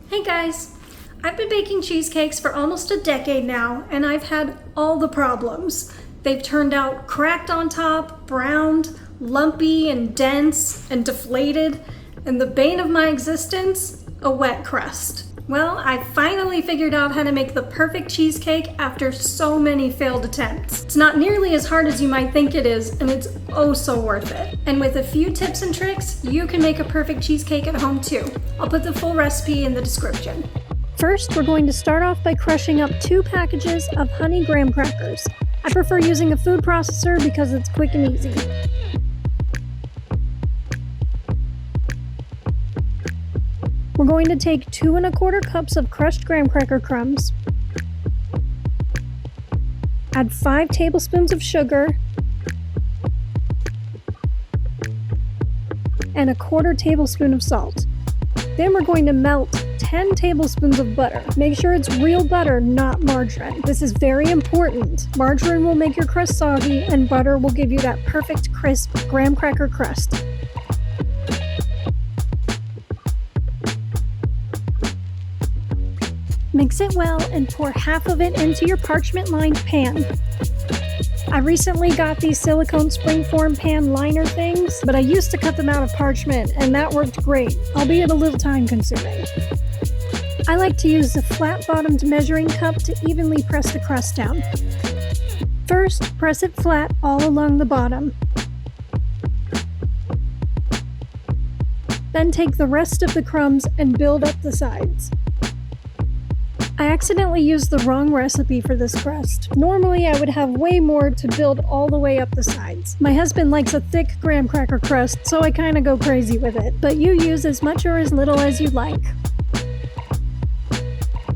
Hey guys! I've been baking cheesecakes for almost a decade now, and I've had all the problems. They've turned out cracked on top, browned, lumpy and dense and deflated, and the bane of my existence, a wet crust. Well, I finally figured out how to make the perfect cheesecake after so many failed attempts. It's not nearly as hard as you might think it is, and it's oh so worth it. And with a few tips and tricks, you can make a perfect cheesecake at home too. I'll put the full recipe in the description. First, we're going to start off by crushing up 2 packages of honey graham crackers. I prefer using a food processor because it's quick and easy. We're going to take 2 1/4 cups of crushed graham cracker crumbs, add 5 tablespoons of sugar, and 1/4 tablespoon of salt. Then we're going to melt 10 tablespoons of butter. Make sure it's real butter, not margarine. This is very important. Margarine will make your crust soggy, and butter will give you that perfect crisp graham cracker crust. Mix it well and pour half of it into your parchment-lined pan. I recently got these silicone springform pan liner things, but I used to cut them out of parchment, and that worked great, albeit a little time-consuming. I like to use the flat-bottomed measuring cup to evenly press the crust down. First, press it flat all along the bottom. Then take the rest of the crumbs and build up the sides. I accidentally used the wrong recipe for this crust. Normally I would have way more to build all the way up the sides. My husband likes a thick graham cracker crust, so I kinda go crazy with it, but you use as much or as little as you like.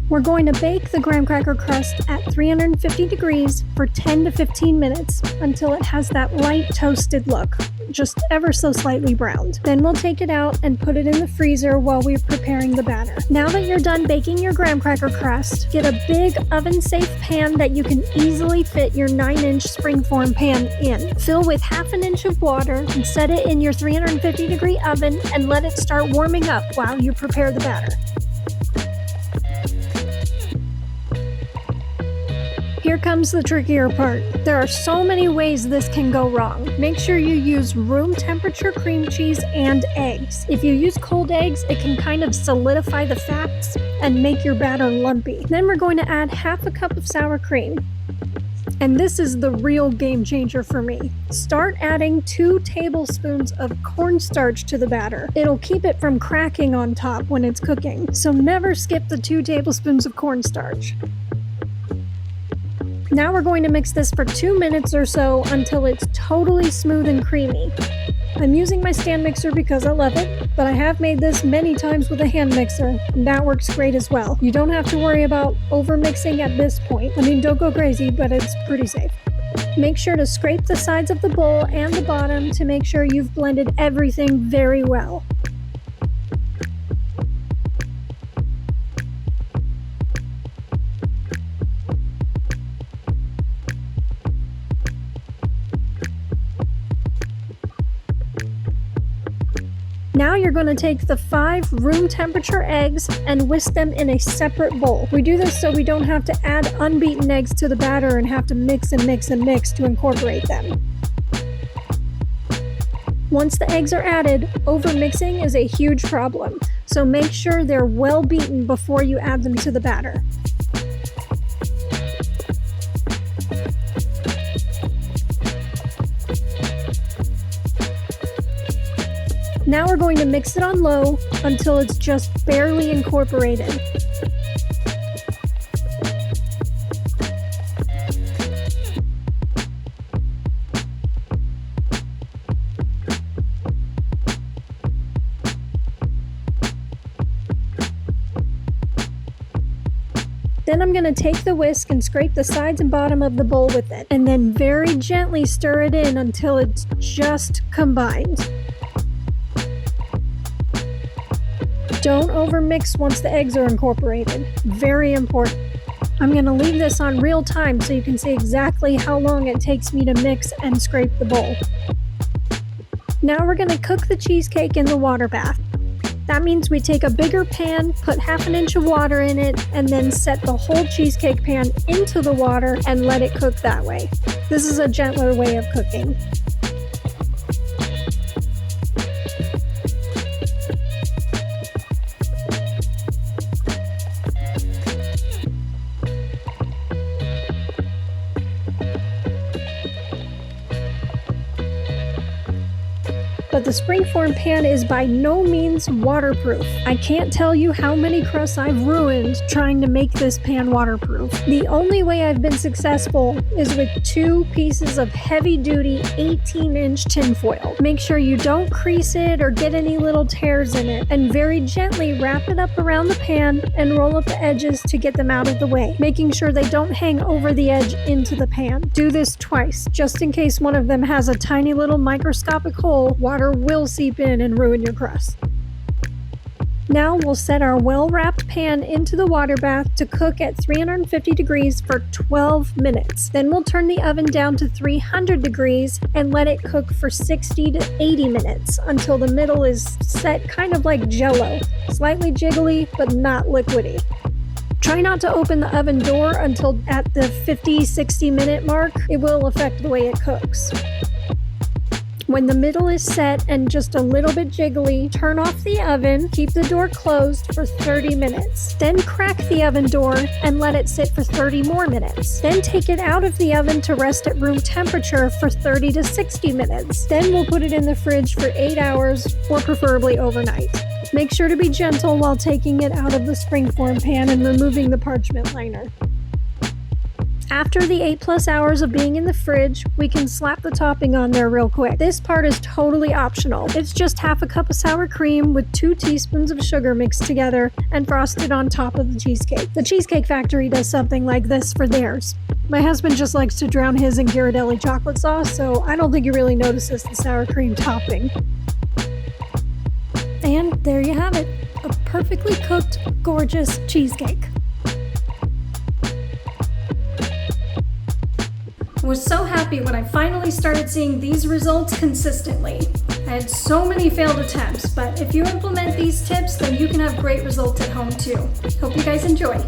We're going to bake the graham cracker crust at 350 degrees for 10 to 15 minutes until it has that light toasted look, just ever so slightly browned. Then we'll take it out and put it in the freezer while we're preparing the batter. Now that you're done baking your graham cracker crust, get a big oven-safe pan that you can easily fit your 9-inch springform pan in. Fill with 1/2 inch of water and set it in your 350 degree oven and let it start warming up while you prepare the batter. Here comes the trickier part. There are so many ways this can go wrong. Make sure you use room temperature cream cheese and eggs. If you use cold eggs, it can kind of solidify the fats and make your batter lumpy. Then we're going to add 1/2 cup of sour cream. And this is the real game changer for me. Start adding 2 tablespoons of cornstarch to the batter. It'll keep it from cracking on top when it's cooking, so never skip the 2 tablespoons of cornstarch. Now we're going to mix this for 2 minutes or so until it's totally smooth and creamy. I'm using my stand mixer because I love it, but I have made this many times with a hand mixer, and that works great as well. You don't have to worry about over mixing at this point. I mean, don't go crazy, but it's pretty safe. Make sure to scrape the sides of the bowl and the bottom to make sure you've blended everything very well. Now you're going to take the 5 room temperature eggs and whisk them in a separate bowl. We do this so we don't have to add unbeaten eggs to the batter and have to mix and mix and mix to incorporate them. Once the eggs are added, over-mixing is a huge problem, so make sure they're well beaten before you add them to the batter. Now we're going to mix it on low until it's just barely incorporated. Then I'm going to take the whisk and scrape the sides and bottom of the bowl with it, and then very gently stir it in until it's just combined. Don't overmix once the eggs are incorporated. Very important. I'm going to leave this on real time so you can see exactly how long it takes me to mix and scrape the bowl. Now we're going to cook the cheesecake in the water bath. That means we take a bigger pan, put half an inch of water in it, and then set the whole cheesecake pan into the water and let it cook that way. This is a gentler way of cooking. But the springform pan is by no means waterproof. I can't tell you how many crusts I've ruined trying to make this pan waterproof. The only way I've been successful is with 2 pieces of heavy-duty 18-inch tinfoil. Make sure you don't crease it or get any little tears in it, and very gently wrap it up around the pan and roll up the edges to get them out of the way, making sure they don't hang over the edge into the pan. Do this twice, just in case one of them has a tiny little microscopic hole. Water will seep in and ruin your crust. Now we'll set our well-wrapped pan into the water bath to cook at 350 degrees for 12 minutes. Then we'll turn the oven down to 300 degrees and let it cook for 60 to 80 minutes until the middle is set kind of like jello, slightly jiggly but not liquidy. Try not to open the oven door until at the 50-60 minute mark. It will affect the way it cooks. When the middle is set and just a little bit jiggly, turn off the oven, keep the door closed for 30 minutes. Then crack the oven door and let it sit for 30 more minutes. Then take it out of the oven to rest at room temperature for 30 to 60 minutes. Then we'll put it in the fridge for 8 hours or preferably overnight. Make sure to be gentle while taking it out of the springform pan and removing the parchment liner. After the 8+ hours of being in the fridge, we can slap the topping on there real quick. This part is totally optional. It's just half a cup of sour cream with 2 teaspoons of sugar mixed together and frosted on top of the cheesecake. The Cheesecake Factory does something like this for theirs. My husband just likes to drown his in Ghirardelli chocolate sauce, so I don't think he really notices the sour cream topping. And there you have it, a perfectly cooked, gorgeous cheesecake. I was so happy when I finally started seeing these results consistently. I had so many failed attempts, but if you implement these tips, then you can have great results at home too. Hope you guys enjoy.